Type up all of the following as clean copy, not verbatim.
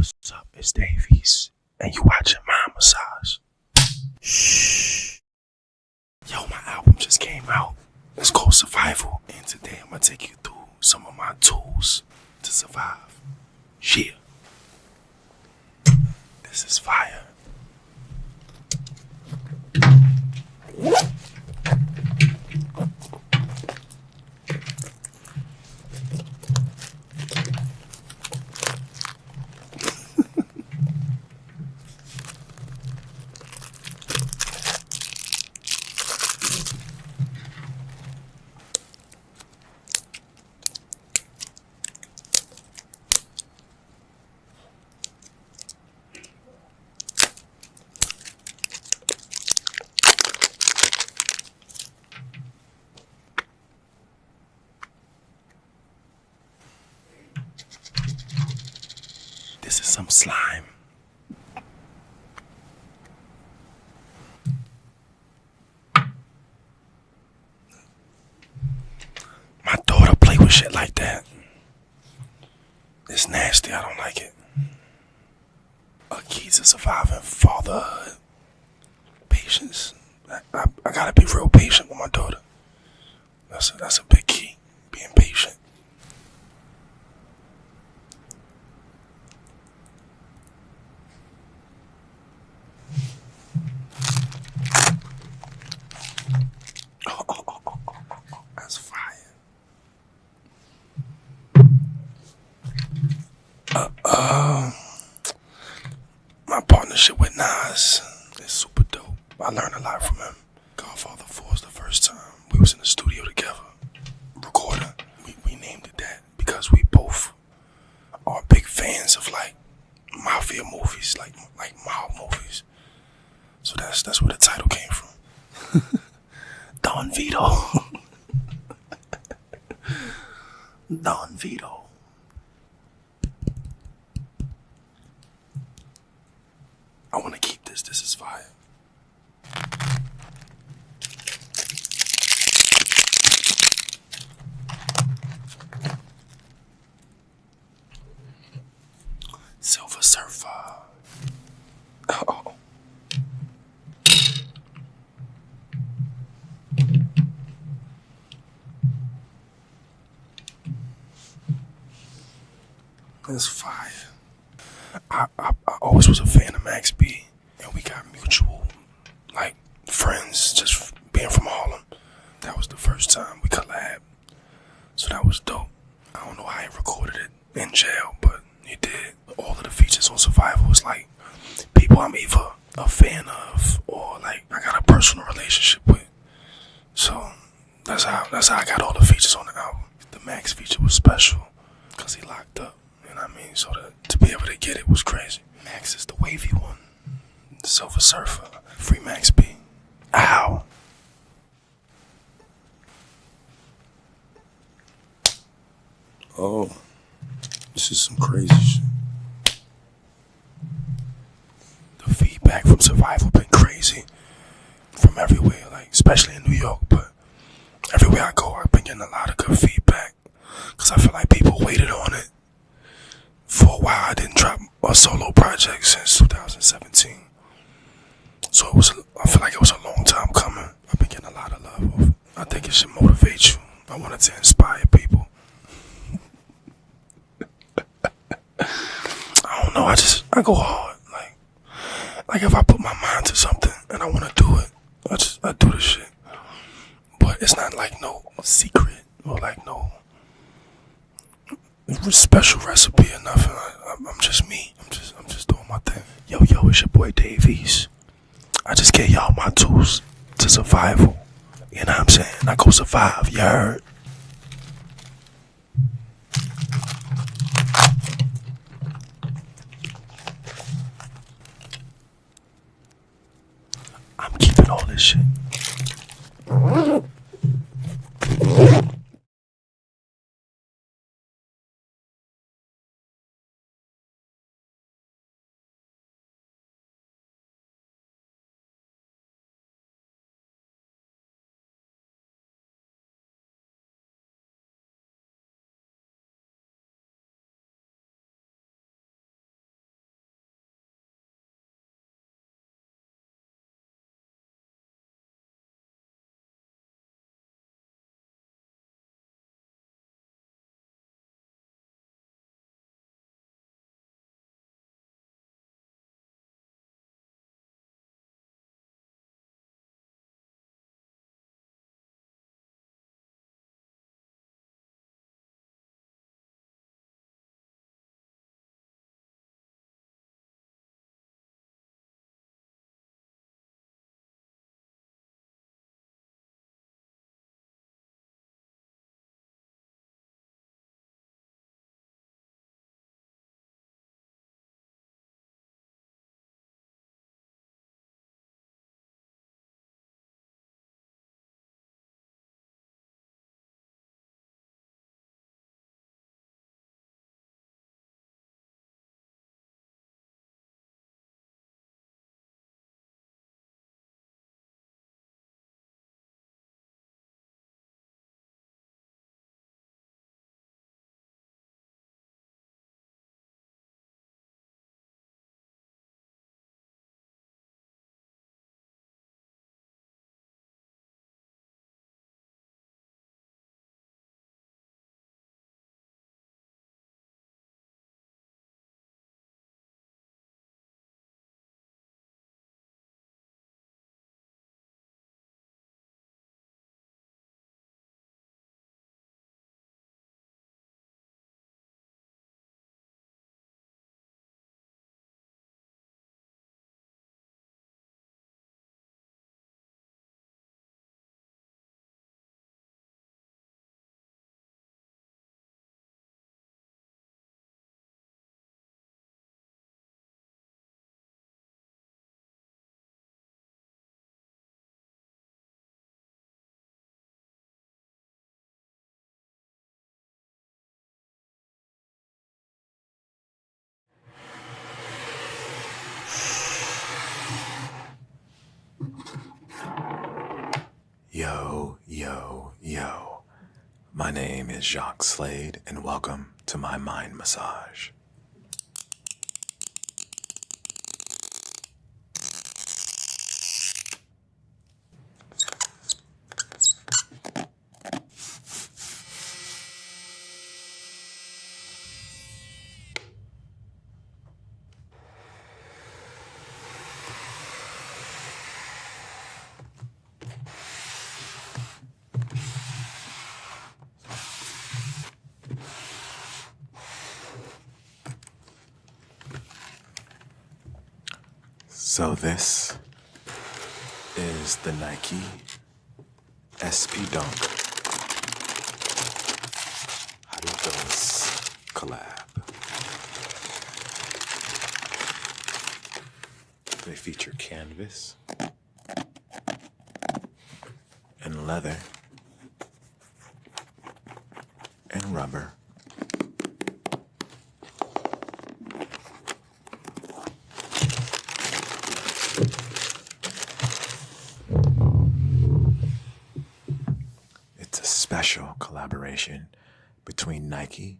What's up? It's Davies, and you watching Mind Massage. Shh. Yo, my album just came out. It's called Survival, and today I'm gonna take you through some of my tools to survive. Yeah. This is fire. This is some slime. My daughter play with shit like that. It's nasty. I don't like it. A key to surviving fatherhood. Patience. I gotta be real patient with my daughter. That's a big key. Being patient. That's fire. My partnership with Nas is super dope. I learned a lot from him. Godfather 4 is the first time we was in the studio together recording. We named it that because we both are big fans of like mafia movies, like mob movies. So that's where the title came from. Don Vito. Don Vito. I want to keep this. This is fire. Silver Surfer. Oh. That's fire. I always was a fan of Max B, and we got mutual, like, friends just being from Harlem. That was the first time we collabed, so that was dope. I don't know how he recorded it in jail, but he did. All of the features on Survival is like people I'm either a fan of or like I got a personal relationship with. So that's how I got all the features on the album. The Max feature was special because he locked up. You know what I mean? So to be able to get it was crazy. Max is the wavy one. The Silver Surfer. Free Max B. Ow. Oh. This is some crazy shit. The feedback from Survival been crazy. From everywhere, like especially in New York, but everywhere I go I've been getting a lot of good feedback. Cause I feel like people waited on it. For a while, I didn't drop a solo project since 2017. So I feel like it was a long time coming. I've been getting a lot of love. I think it should motivate you. I wanted to inspire people. I don't know, I go hard. Like if I put my mind to something and I want to do it, I do the shit. But it's not like no secret or like no special recipe or nothing. I'm just me. I'm just doing my thing. Yo, it's your boy Davies. I just gave y'all my tools to survival. You know what I'm saying? I go survive, you heard? I'm keeping all this shit. My name is Jacques Slade, and welcome to my mind massage. So this is the Nike SP Dunk Adidas collab. They feature canvas and leather and rubber. It's a special collaboration between Nike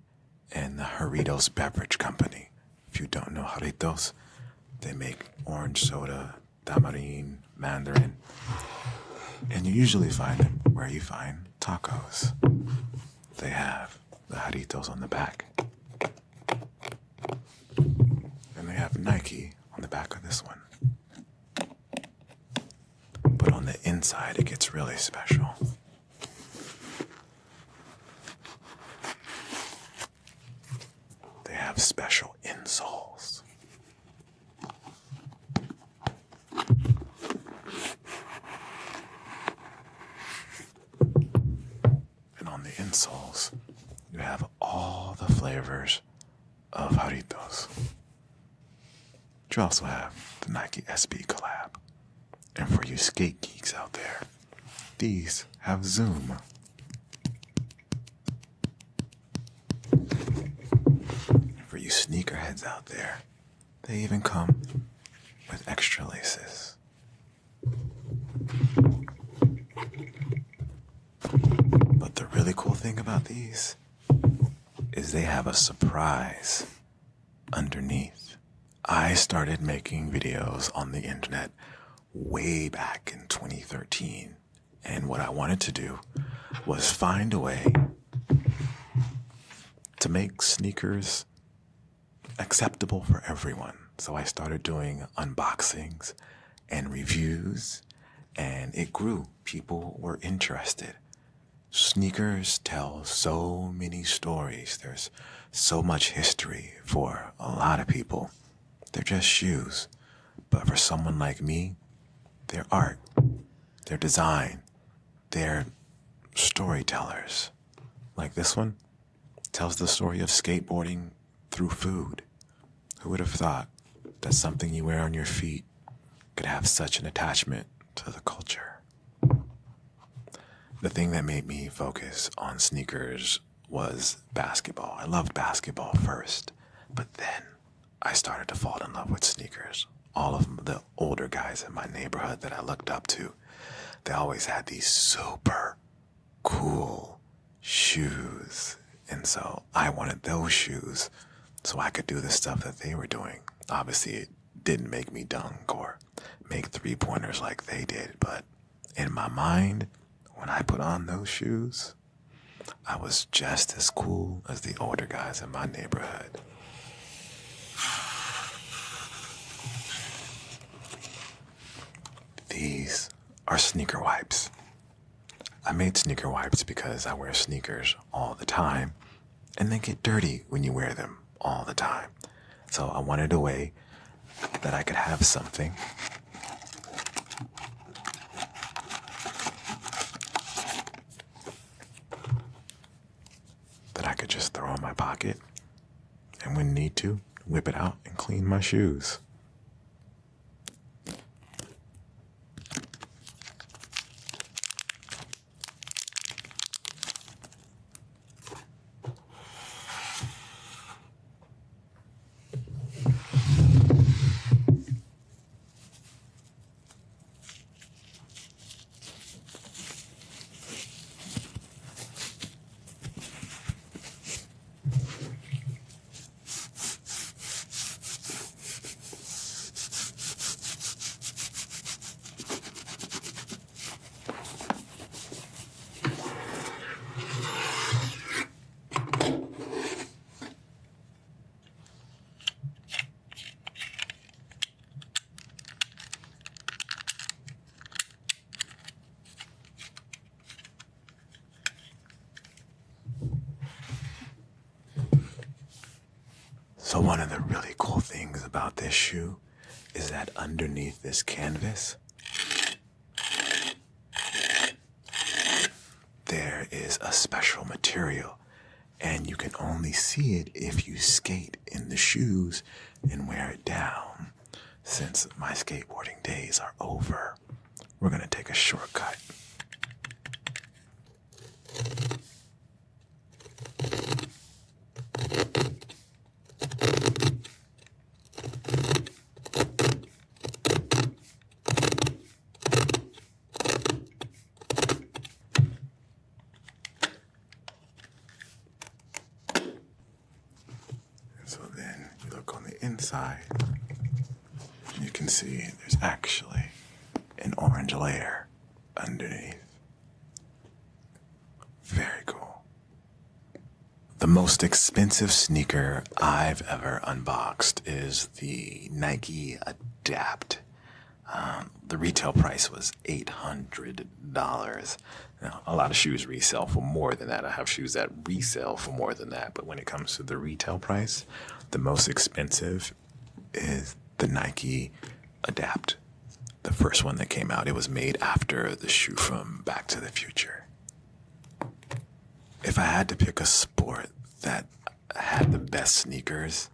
and the Jarritos Beverage Company. If you don't know Jarritos, they make orange soda, tamarind, mandarin, and you usually find them where you find tacos. They have the Jarritos on the back, and they have Nike on the back of this one. But on the inside, it gets really special. They have special insoles. And on the insoles, you have all the flavors of Jarritos. You also have the Nike SB collab. And for you skate geeks out there, these have Zoom. For you sneakerheads out there, they even come with extra laces. But the really cool thing about these is they have a surprise underneath. I started making videos on the internet way back in 2013, and what I wanted to do was find a way to make sneakers acceptable for everyone. So I started doing unboxings and reviews, and it grew. People were interested. Sneakers tell so many stories. There's so much history for a lot of people. They're just shoes. But for someone like me, they're art, they're design, they're storytellers. Like this one tells the story of skateboarding through food. Who would have thought that something you wear on your feet could have such an attachment to the culture? The thing that made me focus on sneakers was basketball. I loved basketball first, but then I started to fall in love with sneakers. All of the older guys in my neighborhood that I looked up to, they always had these super cool shoes. And so I wanted those shoes so I could do the stuff that they were doing. Obviously, it didn't make me dunk or make three-pointers like they did, but in my mind, when I put on those shoes, I was just as cool as the older guys in my neighborhood. These are sneaker wipes. I made sneaker wipes because I wear sneakers all the time, and they get dirty when you wear them all the time. So I wanted a way that I could have something that I could just throw in my pocket, and when need to, whip it out and clean my shoes. one of the really cool things about this shoe is that underneath this canvas, there is a special material, and you can only see it if you skate in the shoes and wear it down. Since my skateboarding days are over, we're gonna take a shortcut. So then you look on the inside, you can see there's actually an orange layer underneath. Very cool. The most expensive sneaker I've ever unboxed is the Nike Adapt. The retail price was $800. Now, a lot of shoes resell for more than that. I have shoes that resell for more than that. But when it comes to the retail price, the most expensive is the Nike Adapt. The first one that came out. It was made after the shoe from Back to the Future. If I had to pick a sport that had the best sneakers,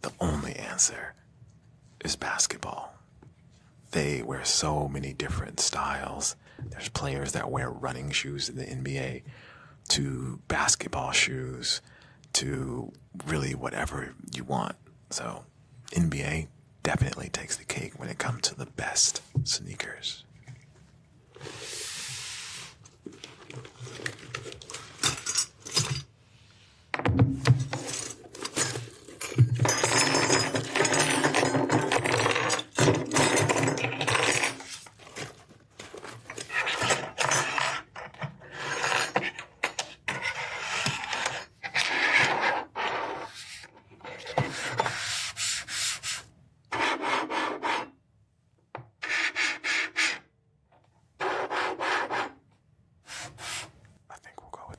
the only answer is basketball. They wear so many different styles. There's players that wear running shoes in the NBA, to basketball shoes, to really whatever you want. So NBA definitely takes the cake when it comes to the best sneakers.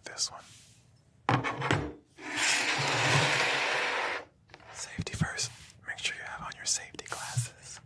This one. Safety first. Make sure you have on your safety glasses.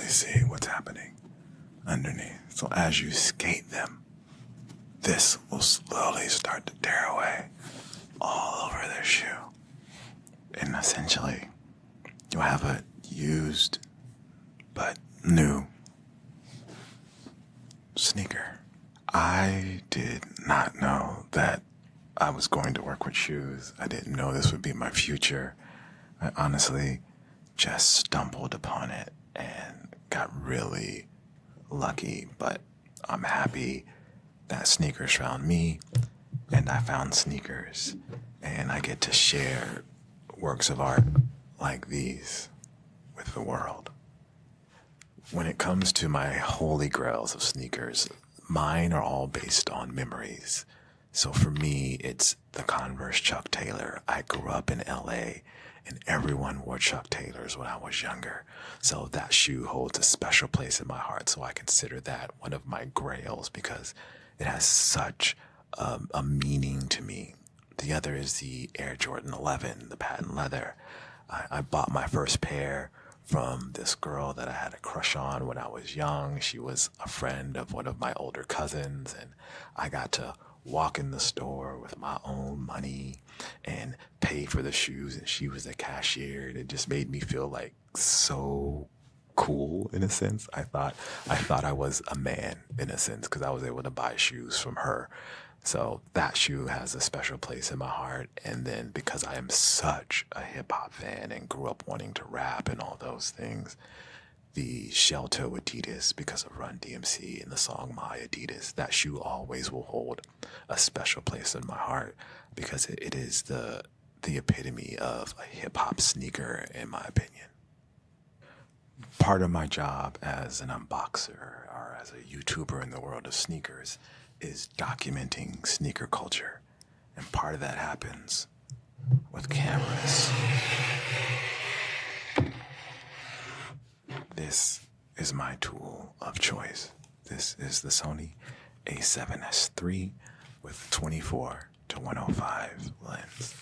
See what's happening underneath. So as you skate them, this will slowly start to tear away all over their shoe. And essentially, you'll have a used but new sneaker. I did not know that I was going to work with shoes. I didn't know this would be my future. I honestly just stumbled upon it and got really lucky, but I'm happy that sneakers found me and I found sneakers, and I get to share works of art like these with the world. When it comes to my holy grails of sneakers, mine are all based on memories. So for me, it's the Converse Chuck Taylor. I grew up in LA and everyone wore Chuck Taylors when I was younger. So that shoe holds a special place in my heart. So I consider that one of my grails because it has such a meaning to me. The other is the Air Jordan 11, the patent leather. I bought my first pair from this girl that I had a crush on when I was young. She was a friend of one of my older cousins, and I got to walk in the store with my own money and pay for the shoes, and she was the cashier, and it just made me feel like so cool in a sense. I thought I was a man in a sense because I was able to buy shoes from her. So that shoe has a special place in my heart. And then because I am such a hip hop fan and grew up wanting to rap and all those things, the shell toe Adidas because of Run DMC and the song My Adidas, that shoe always will hold a special place in my heart because it is the epitome of a hip hop sneaker in my opinion. Part of my job as an unboxer or as a YouTuber in the world of sneakers is documenting sneaker culture. And part of that happens with cameras. This is my tool of choice. This is the Sony A7S III with 24 to 105 lens.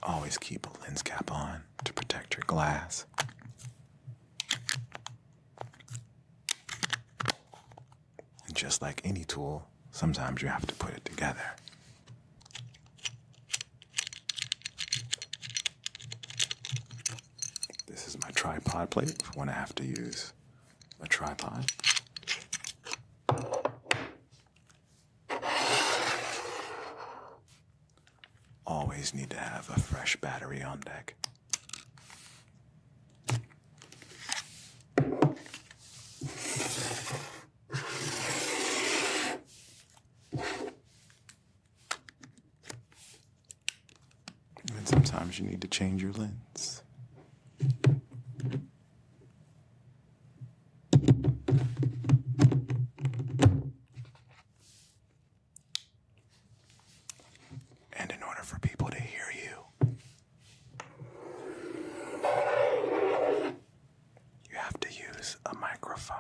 Always keep a lens cap on to protect your glass. And just like any tool, sometimes you have to put it together. This is my tripod plate for when I have to use a tripod. Always need to have a fresh battery on deck. And sometimes you need to change your lens. And in order for people to hear you, you have to use a microphone.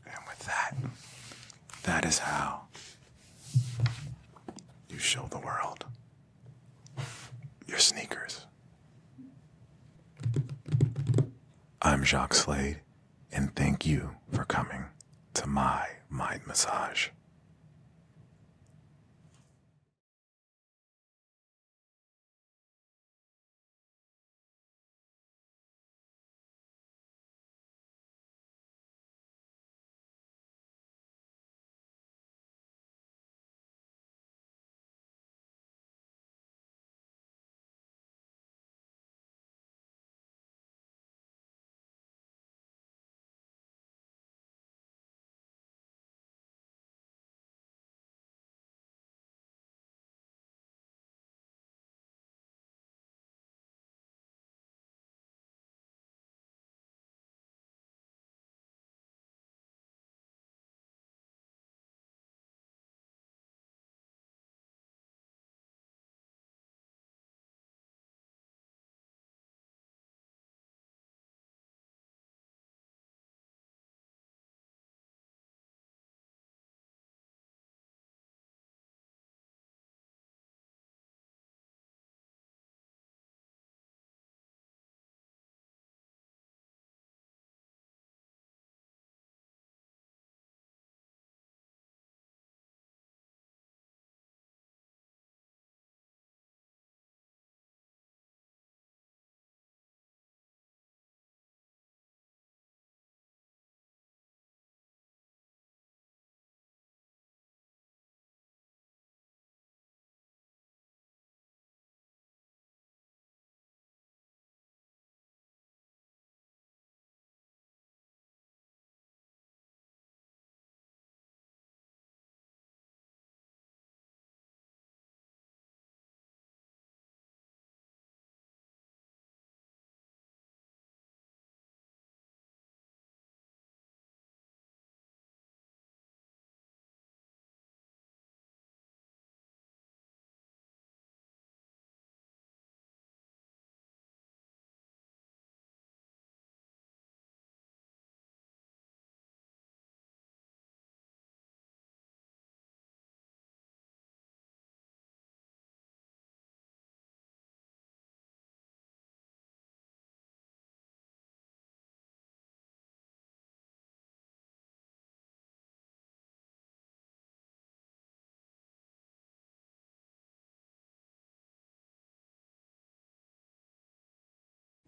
And with that, that is how you show the world your sneakers. I'm Jacques Slade, and thank you for coming to my mind massage.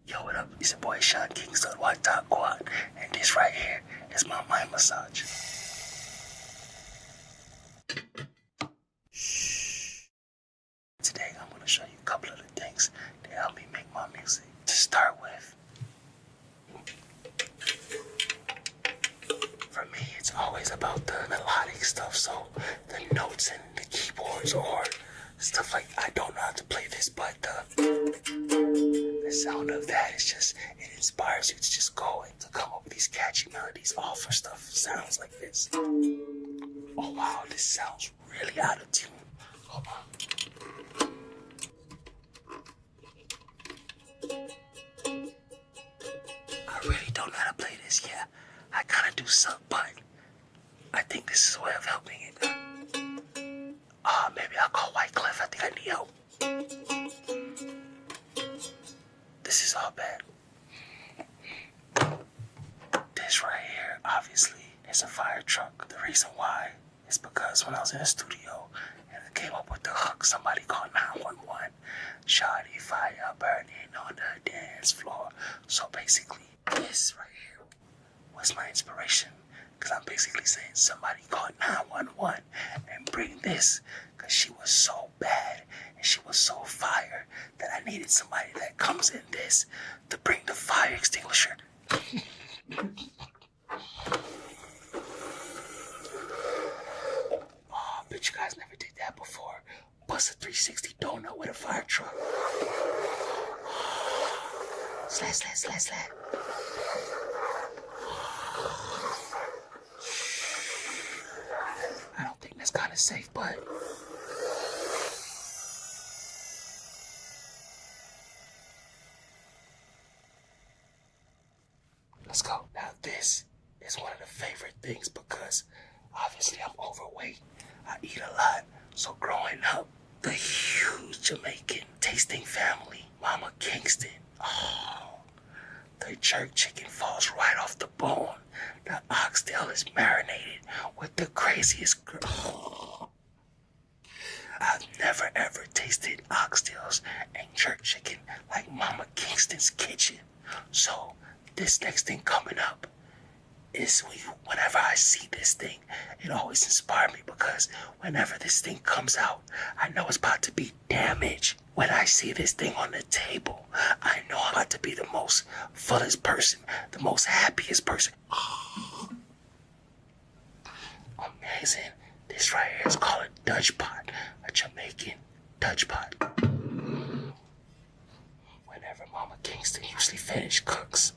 Yo, what up? It's your boy Sean Kingston, White Top Quad, and this right here is my mind massage. Today I'm going to show you a couple of the things that help me make my music. To start with, for me it's always about the melodic stuff, so the notes and the keyboards or stuff like I don't know how to play this, but the sound of that is just, it inspires you to just go and to come up with these catchy melodies all for stuff sounds like this. Oh wow, this sounds really out of tune. Hold on. I really don't know how to play this. Yeah, I kind of do suck, but I think this is a way of helping it. Maybe I'll call Wycliffe. I think I need help. This is all bad. This right here, obviously, is a fire truck. The reason why is because when I was in the studio and I came up with the hook, somebody called 911. Shordie fire burning on the dance floor. So basically, this right here was my inspiration. Because I'm basically saying somebody called 911 and bring this. Because she was so bad and she was so fire that I needed somebody that comes in this to bring the fire extinguisher. Oh, but you guys never did that before. Bust a 360 donut with a fire truck. Slap, slap, slap, slap. I don't think that's kind of safe, but let's go. Now this is one of the favorite things because obviously I'm overweight. I eat a lot. So growing up, the huge Jamaican tasting family, Mama Kingston, the jerk chicken falls right off the bone. The oxtail is marinated with the craziest I've never ever tasted oxtails and jerk chicken like Mama Kingston's kitchen. So this next thing coming up is whenever I see this thing, it always inspires me because whenever this thing comes out, I know it's about to be damaged. When I see this thing on the table, I know I'm about to be the most fullest person, the most happiest person. Amazing. This right here is called a Dutch pot, a Jamaican Dutch pot. Whenever Mama Kingston usually finish cooks,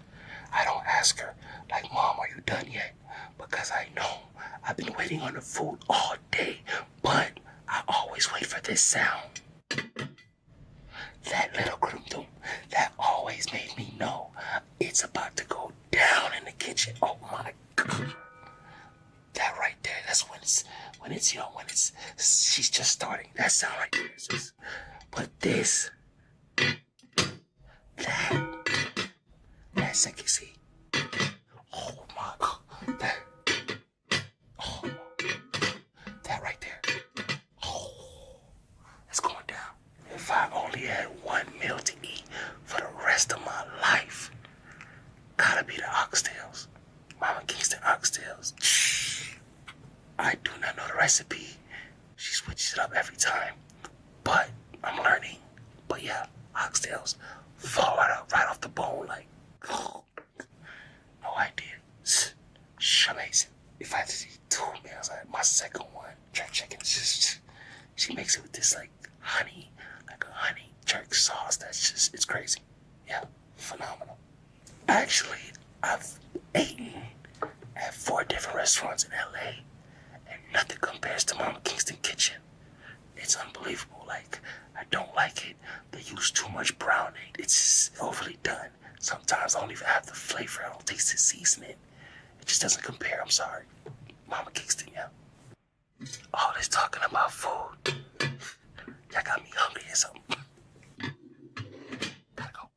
I don't ask her, like, Mom, are you done yet? Because I know I've been waiting on the food all day, but I always wait for this sound. That little dum that always made me know it's about to go down in the kitchen. Oh my God. That right there, that's when she's just starting. That sound right there is just, but this, that second, see, oh my God, that right there, it's going down. If I only had one meal to eat for the rest of my life, gotta be the oxtails, Mama Kingston oxtails. I do not know the recipe. She switches it up every time, but I'm learning. But yeah, oxtails fall right off the bone, like, no idea. Amazing. If I had to eat 2 meals, my second one, jerk chicken, she makes it with this like honey jerk sauce. That's just, it's crazy. Yeah, phenomenal. Actually, I've eaten at 4 different restaurants in LA, and nothing compares to Mama Kingston kitchen. It's unbelievable. Like, I don't like it. They use too much brown egg. It's overly done. Sometimes I don't even have the flavor. I don't taste the seasoning. It just doesn't compare. I'm sorry. Mama Kingston, yeah. All this talking about food. Y'all got me hungry or something. Gotta go.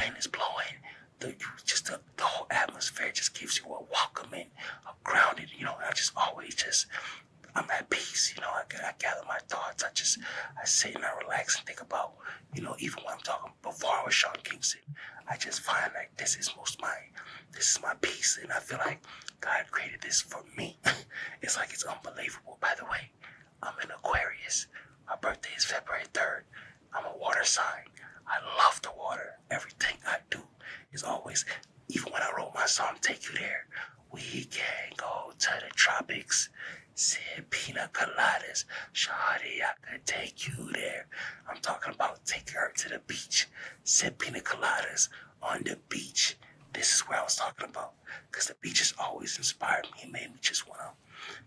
wind is blowing, the whole atmosphere just gives you a welcoming, a grounded, I just always I'm at peace, I gather my thoughts, I sit and I relax and think about, even when I'm talking, before I was shot in Kingston, I just find like this is my peace, and I feel like God created this for me. It's like, it's unbelievable. By the way, I'm an Aquarius. My birthday is February 3rd. I'm a water sign. I love the water. Everything I do is always, even when I wrote my song, Take You There, we can go to the tropics, sip pina coladas, Shordie, I could take you there. I'm talking about taking her to the beach, sip pina coladas on the beach. This is where I was talking about, because the beach has always inspired me and made me just want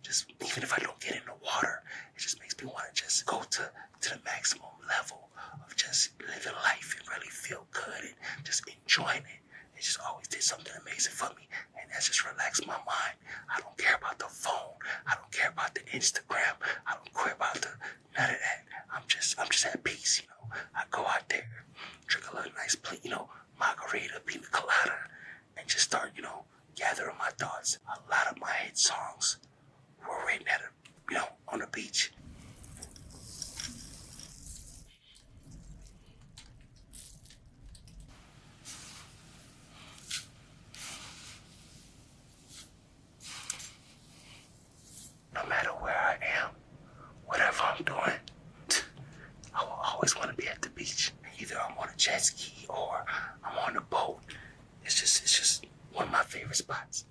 to, even if I don't get in the water, it just makes me want to just go to the maximum level of just living life and really feel good and just enjoying it. It just always did something amazing for me, and that just relaxed my mind. I don't care about the phone. I don't care about the Instagram. I don't care about none of that. I'm just at peace, I go out there, drink a little nice plate, margarita, pina colada, and just start, gathering my thoughts. A lot of my hit songs were written on the beach. No matter where I am, whatever I'm doing, I will always want to be at the beach. Either I'm on a jet ski or I'm on a boat. It's just one of my favorite spots.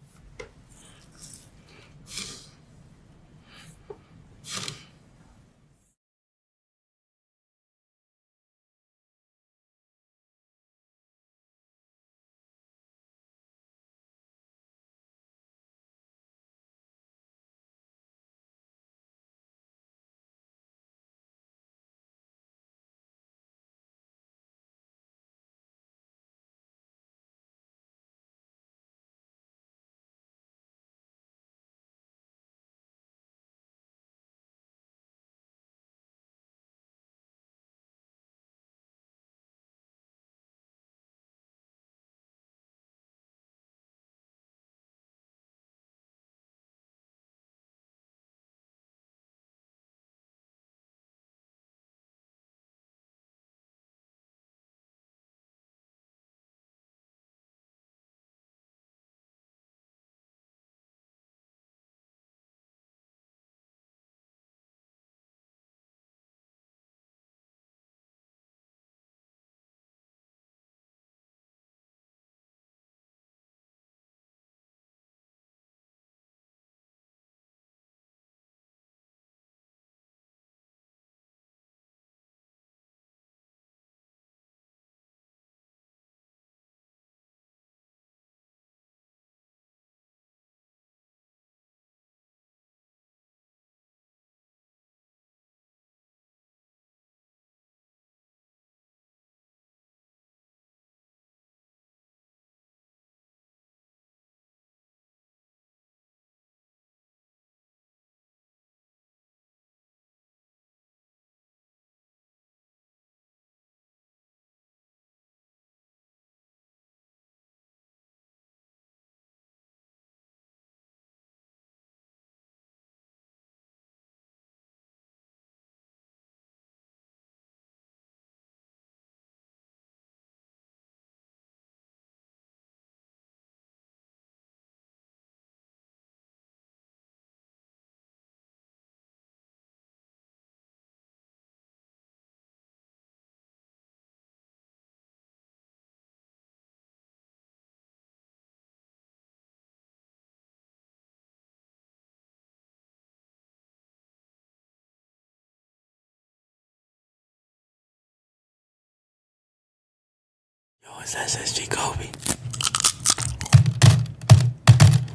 Yo, it's SSGKobe.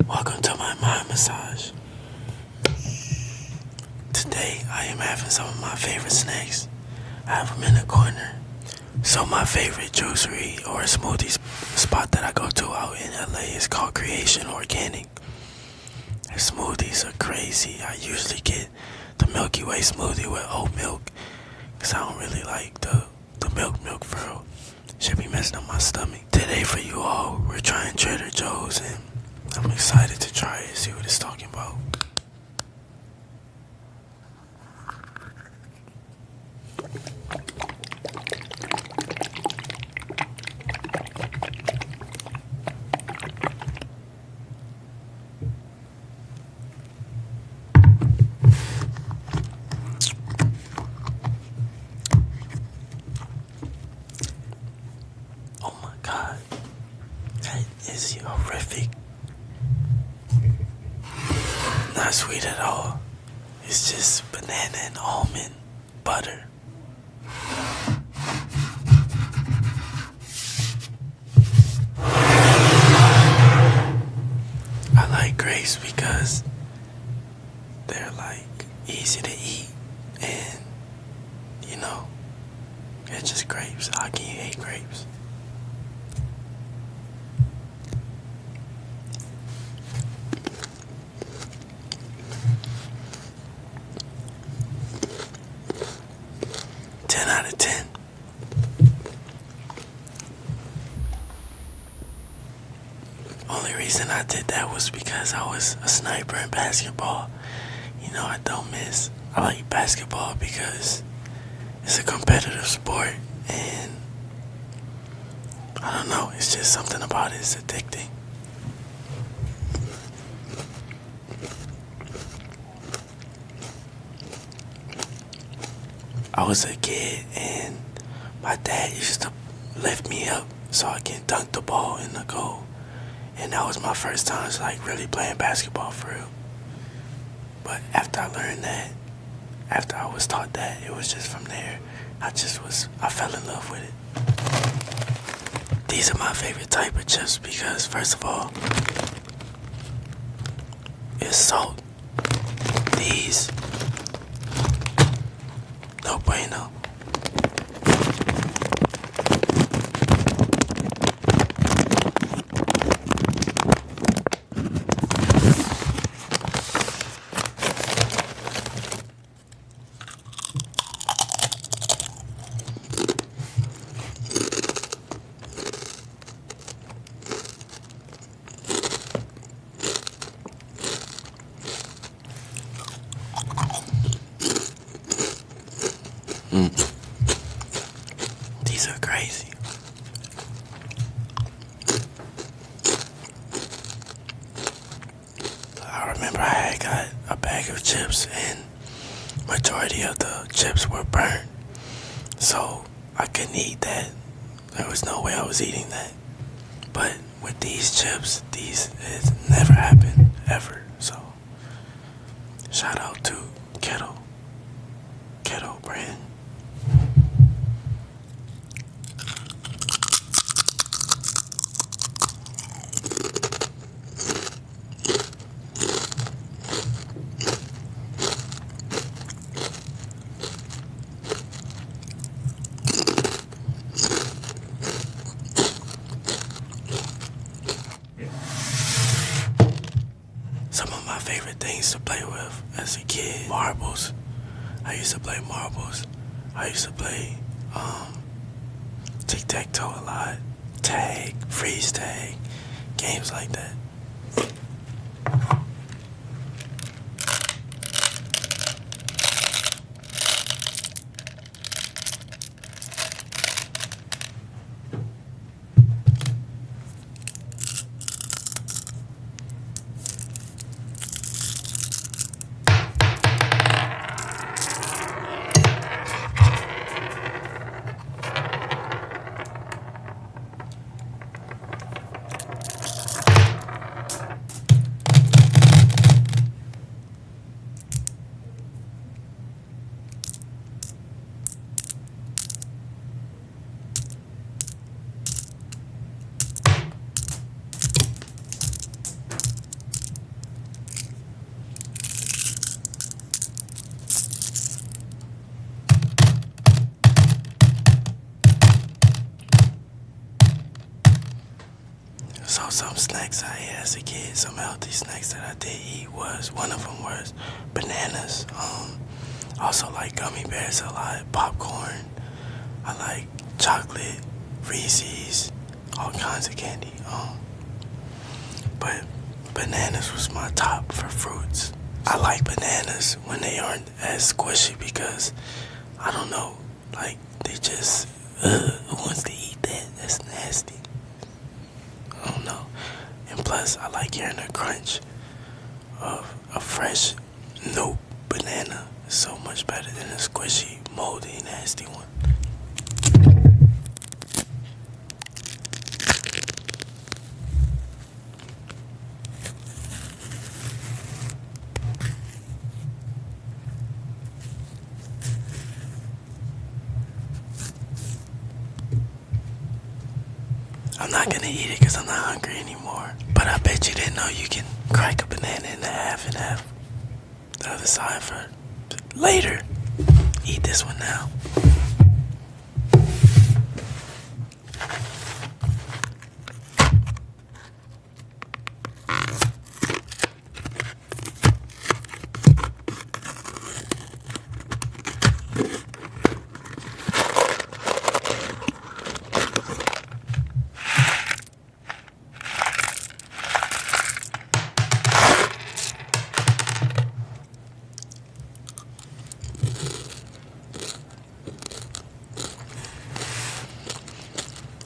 Welcome to my mind massage. Today I am having some of my favorite snacks. I have them in the corner. So my favorite juicery or smoothie spot that I go to out in LA is called Creation Organic. Their smoothies are crazy. I usually get the Milky Way smoothie with oat milk, because I don't really like the milk for real. should be messing up my stomach. Today for you all, we're trying Trader Joe's, and I'm excited to try it, see what it's talking about. Oh my God, that is horrific. Not sweet at all. It's just banana and almond butter. I like grapes because they're like easy to eat, and you know, they're just grapes. How can you hate grapes? Out of 10. Only reason I did that was because I was a sniper in basketball. You know, I don't miss. I like basketball because it's a competitive sport, and I don't know, it's just something about it. It's addicting. I was a kid, and my dad used to lift me up so I can dunk the ball in the goal. And that was my first time like really playing basketball for real. But after I learned that, after I was taught that, it was just from there, I fell in love with it. These are my favorite type of chips because first of all, it's salt. These, no bueno. These are crazy. I remember I had got a bag of chips and majority of the chips were burnt. So I couldn't eat that. There was no way I was eating that. But with these chips, it never happened, ever. So shout out to Kettle brand. Some of my favorite things to play with as a kid, marbles. I used to play marbles. I used to play tic-tac-toe a lot, tag, freeze tag, games like that. So some snacks I ate as a kid, some healthy snacks that I did eat one of them was bananas. Also like gummy bears a lot, popcorn. I like chocolate, Reese's, all kinds of candy. But bananas was my top for fruits. I like bananas when they aren't as squishy because, I don't know, like they just, who wants to eat that? That's nasty. I don't know. And plus, I like hearing the crunch of a fresh, new banana. It's so much better than a squishy, moldy, nasty one. I'm not gonna eat it because I'm not hungry anymore. But I bet you didn't know you can crack a banana in half and have the other side for later. Eat this one now.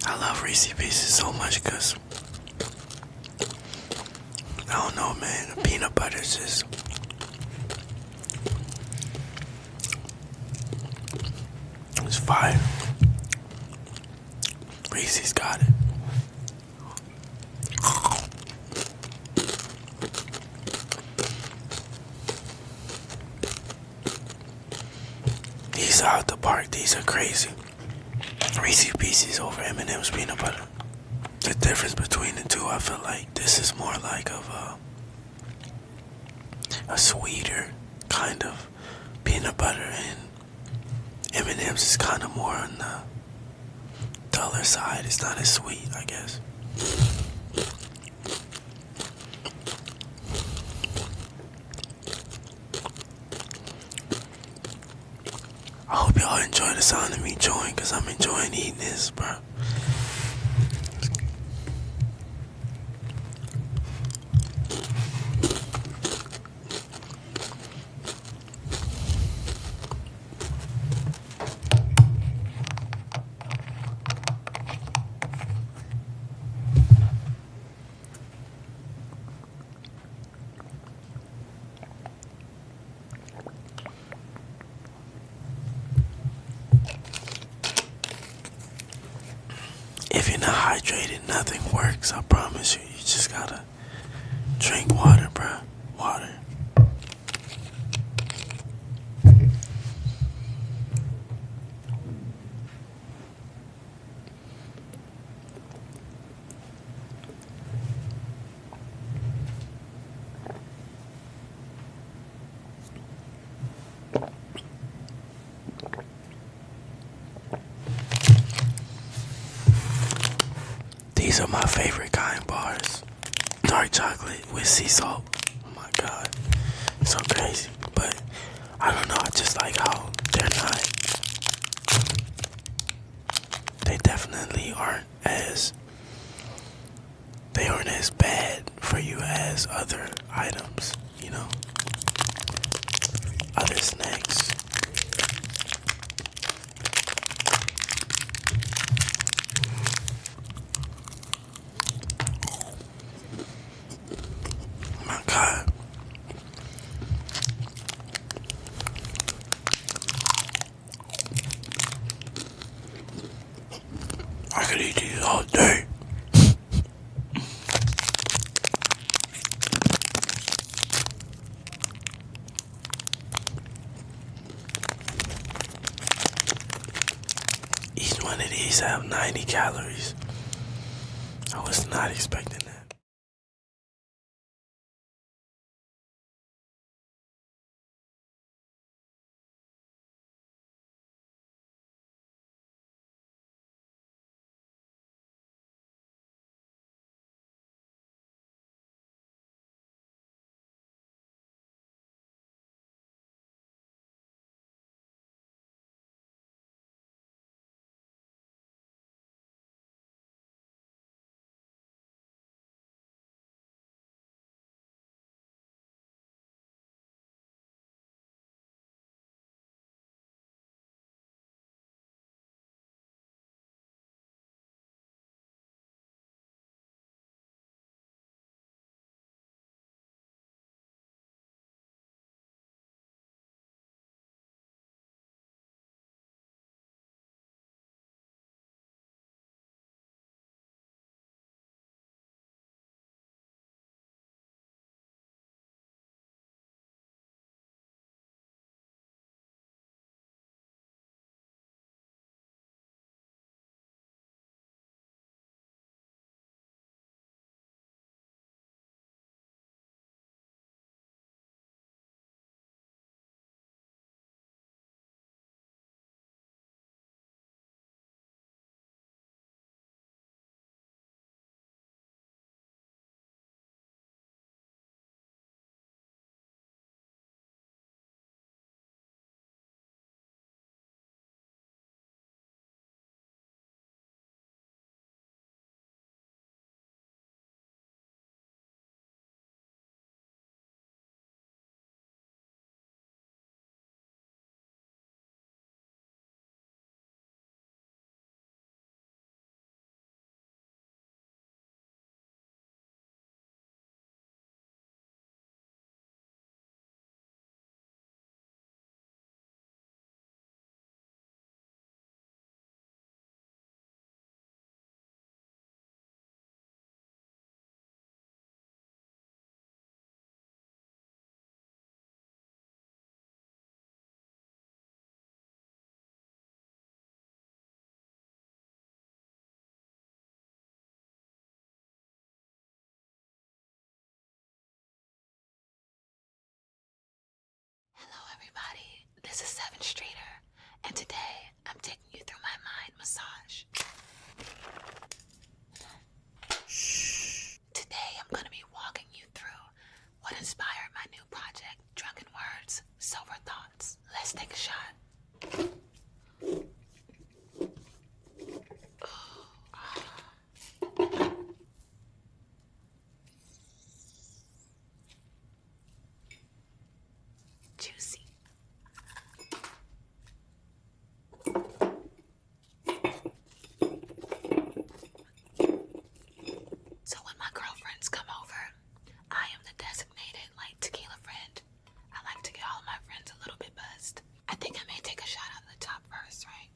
I love Reese's Pieces so much because, I don't know, man, the peanut butter is just, it's fire. Reese's got it. These are out the park. These are crazy. Reese's Pieces over M&M's peanut butter. The difference between the two, I feel like this is more like of a sweeter kind of peanut butter, and M&M's is kind of more on the duller side. It's not as sweet, I guess. I hope y'all enjoy the sound of me chewing, because I'm enjoying eating this, bro. If you're not hydrated, nothing works. I promise you. You just gotta drink water, bruh. Water. These are my favorite kind bars. Dark chocolate with sea salt. Oh my god. It's so crazy. But I don't know, I just like how they're not. They definitely aren't as bad for you as other items, you know? Other snacks. My God. I could eat these all day. Each one of these have 90 calories. I was not expecting that. everybody. This is Sevyn Streeter, and today I'm taking you through my mind massage. Today I'm going to be walking you through what inspired my new project, Drunken Words, Sober Thoughts. Let's take a shot. Juicy. So when my girlfriends come over, I am the designated light tequila friend. I like to get all of my friends a little bit buzzed. I think I may take a shot out of the top first, right?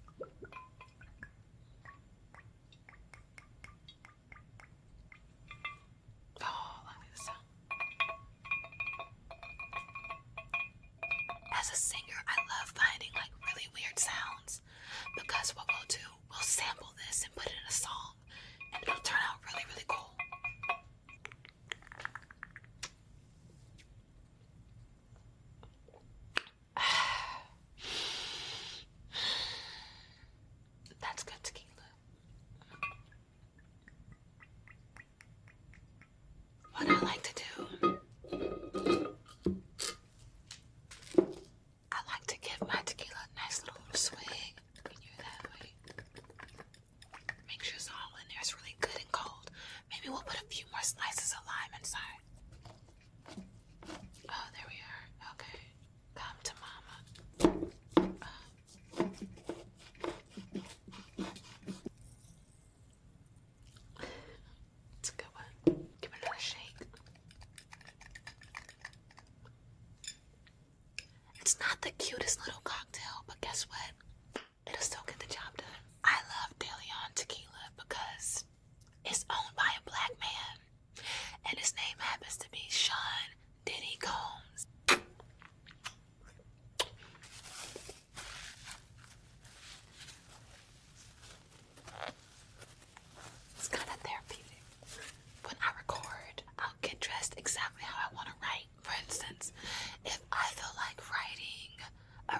Oh, look at this sound. As a singer, I love finding like really weird sounds because what we'll do, we'll sample this and put it in a song and it'll turn out really, really cool. That's good tequila. What I like to do, I like to give my tequila a nice little swig. Can you hear that? Wait. Make sure it's all in there. It's really good and cold. Maybe we'll put a few more slices of lime inside. Oh, there we are. Okay. Come to mama. It's a good one. Give it another shake. It's not the cutest little cocktail, but guess what? It'll still get the job done. I love De Leon tequila because it's owned by a black man, and his name happens to be Sean Diddy Combs. It's kind of therapeutic. When I record, I'll get dressed exactly how I want to write. For instance, if I feel like writing a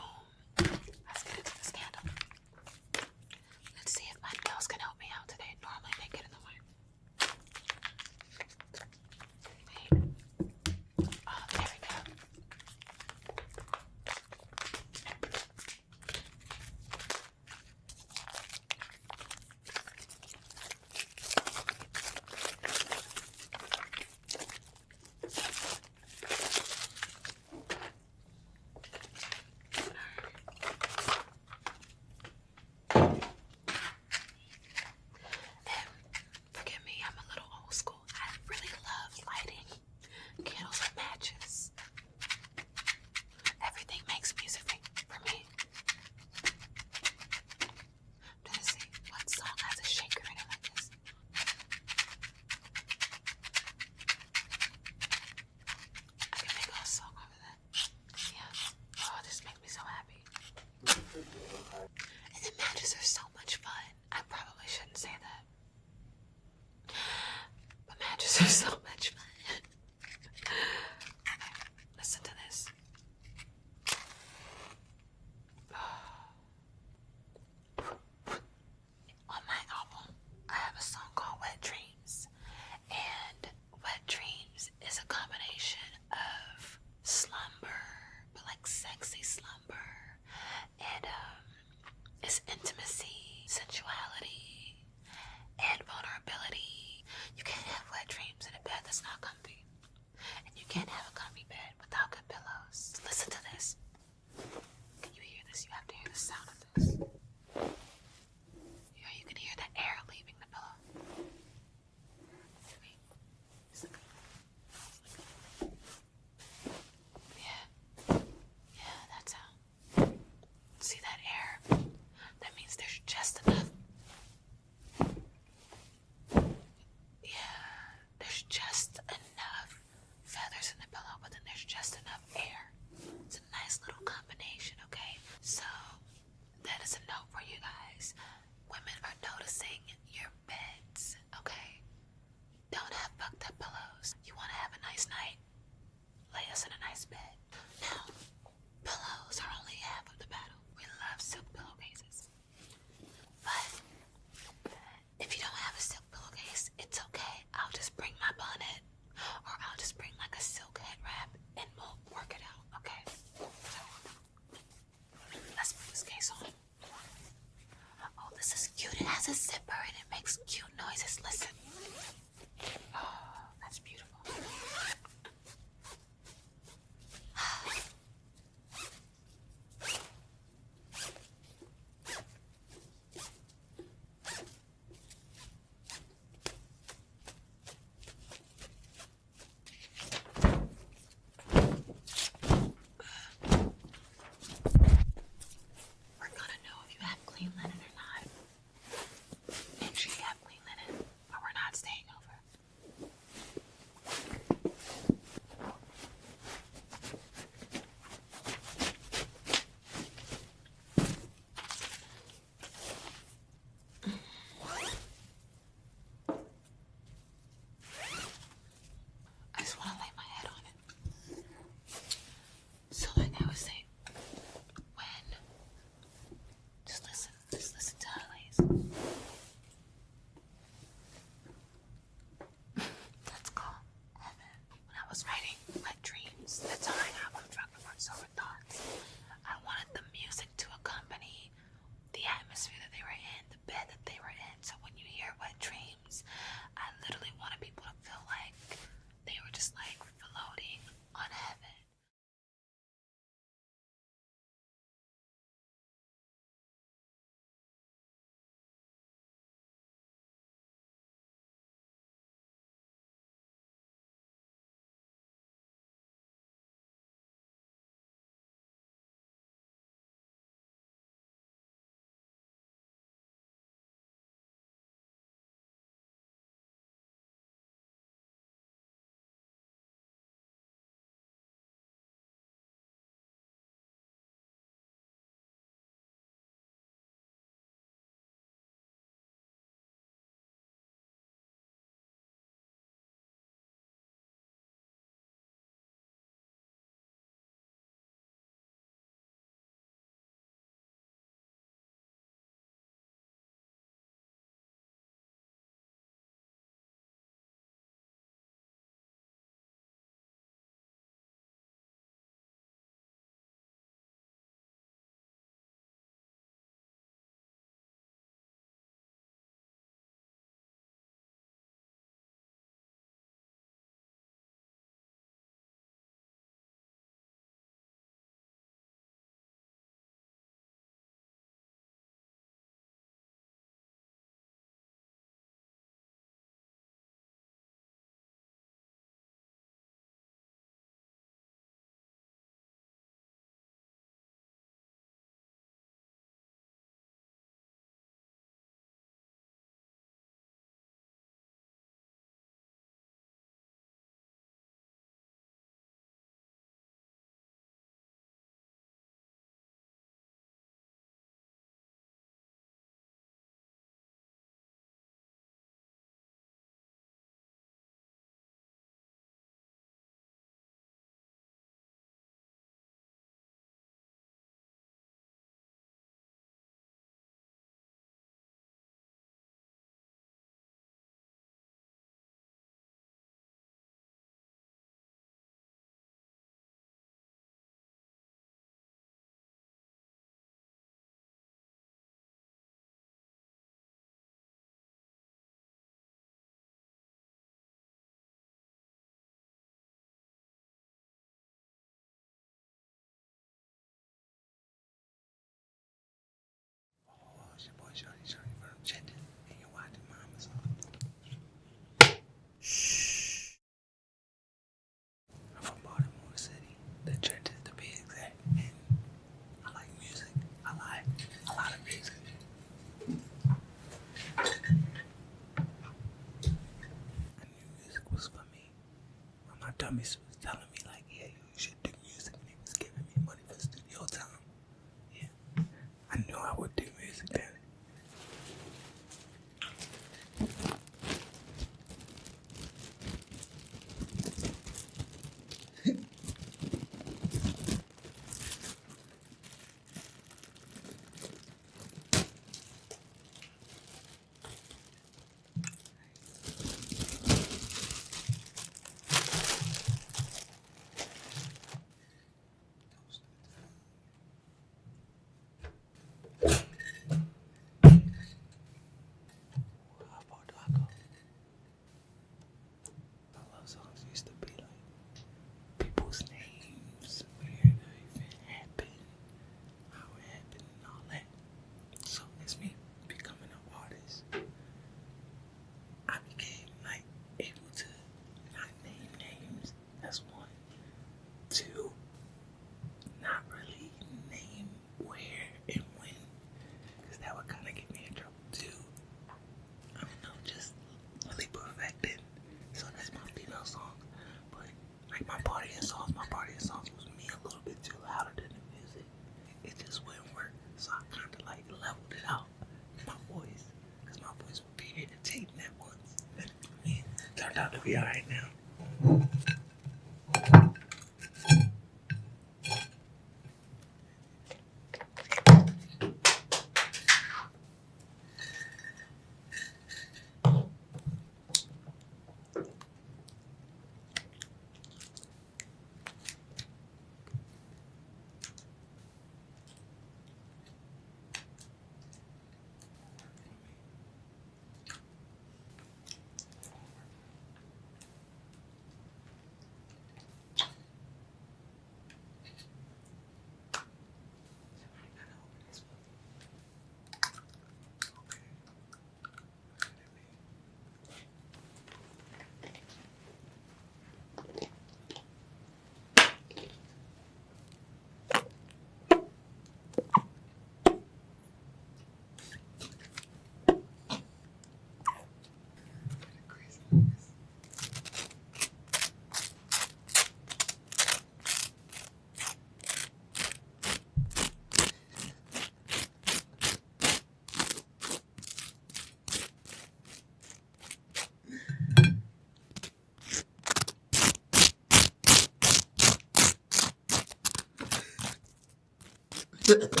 The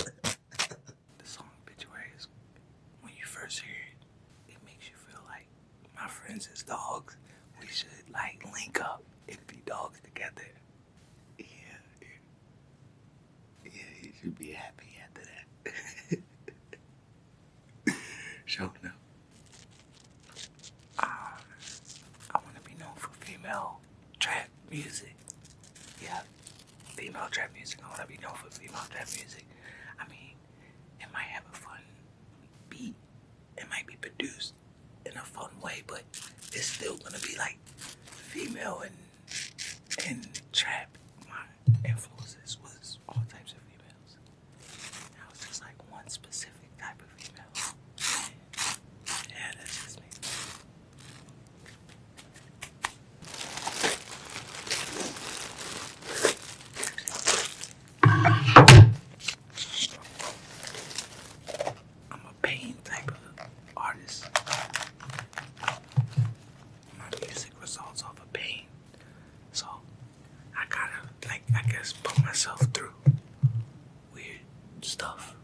song Obituary is, when you first hear it, it makes you feel like my friends is dogs. We should like link up and be dogs together. Yeah, you should be happy after that. Sure enough. I want to be known for female trap music. Yeah, female trap music. I want to be known for female trap music. I mean, it might have a fun beat. It might be produced in a fun way, but it's still gonna be like female and trap. My influences was all types of females. I was just like one specific type of female. Yeah, that's just me. I'm a pain type of artist. My music results off of pain. So I gotta, like, I guess put myself through weird stuff.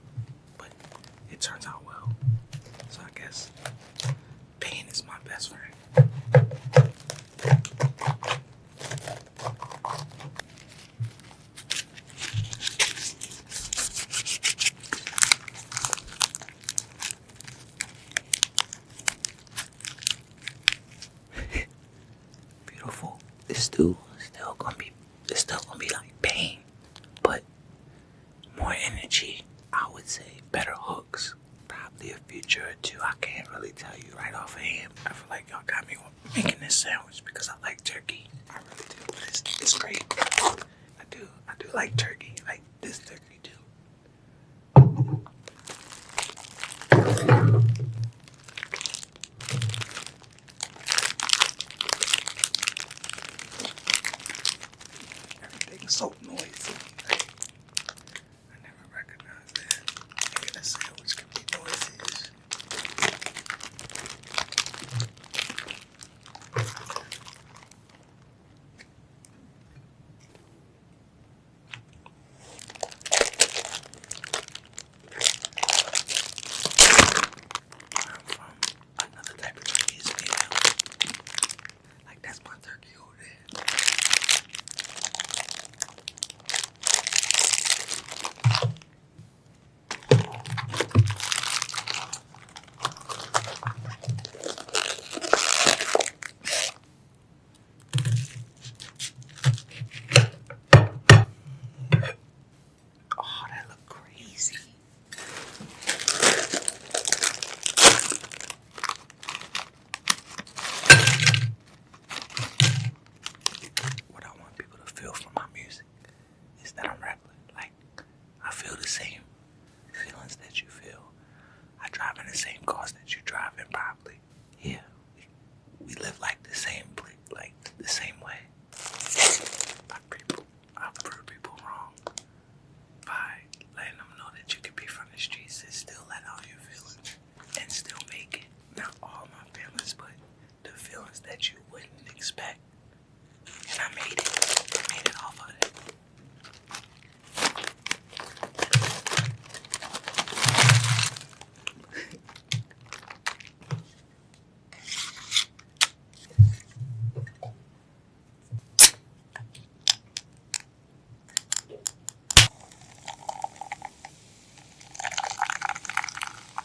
But it turns out well. So I guess pain is my best friend. Beautiful. It's still gonna be like pain, but more energy. I would say better hooks. Probably a future or two. I can't really tell you right off hand. I feel like y'all got me making this sandwich because I like turkey. I really do. But it's great. I do like turkey. Like this turkey too. Everything's so noisy. Like, I never recognized that. Making a sandwich can be noisy. I'm from another type of Chinese female. Like that's my turkey over there. Oh, that look crazy. What I want people to feel from my music is that I'm rapping. Like, I feel the same feelings that you feel. I drive in the same cars that you drive in, probably. Yeah, we live like the same place, like the same way. I prove people wrong by letting them know that you can be from the streets and still let out your feelings and still make it. Not all my feelings, but the feelings that you wouldn't expect. And I made it. I made it off of it.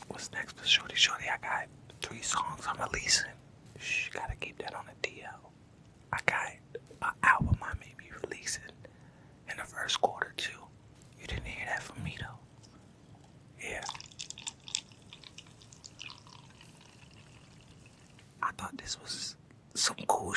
What's next for Shordie Shordie? I got 3 songs I'm releasing. Shh, gotta keep that on the DL. I got an album I may be releasing in the first quarter too. You didn't hear that from me though. Yeah. I thought this was some cool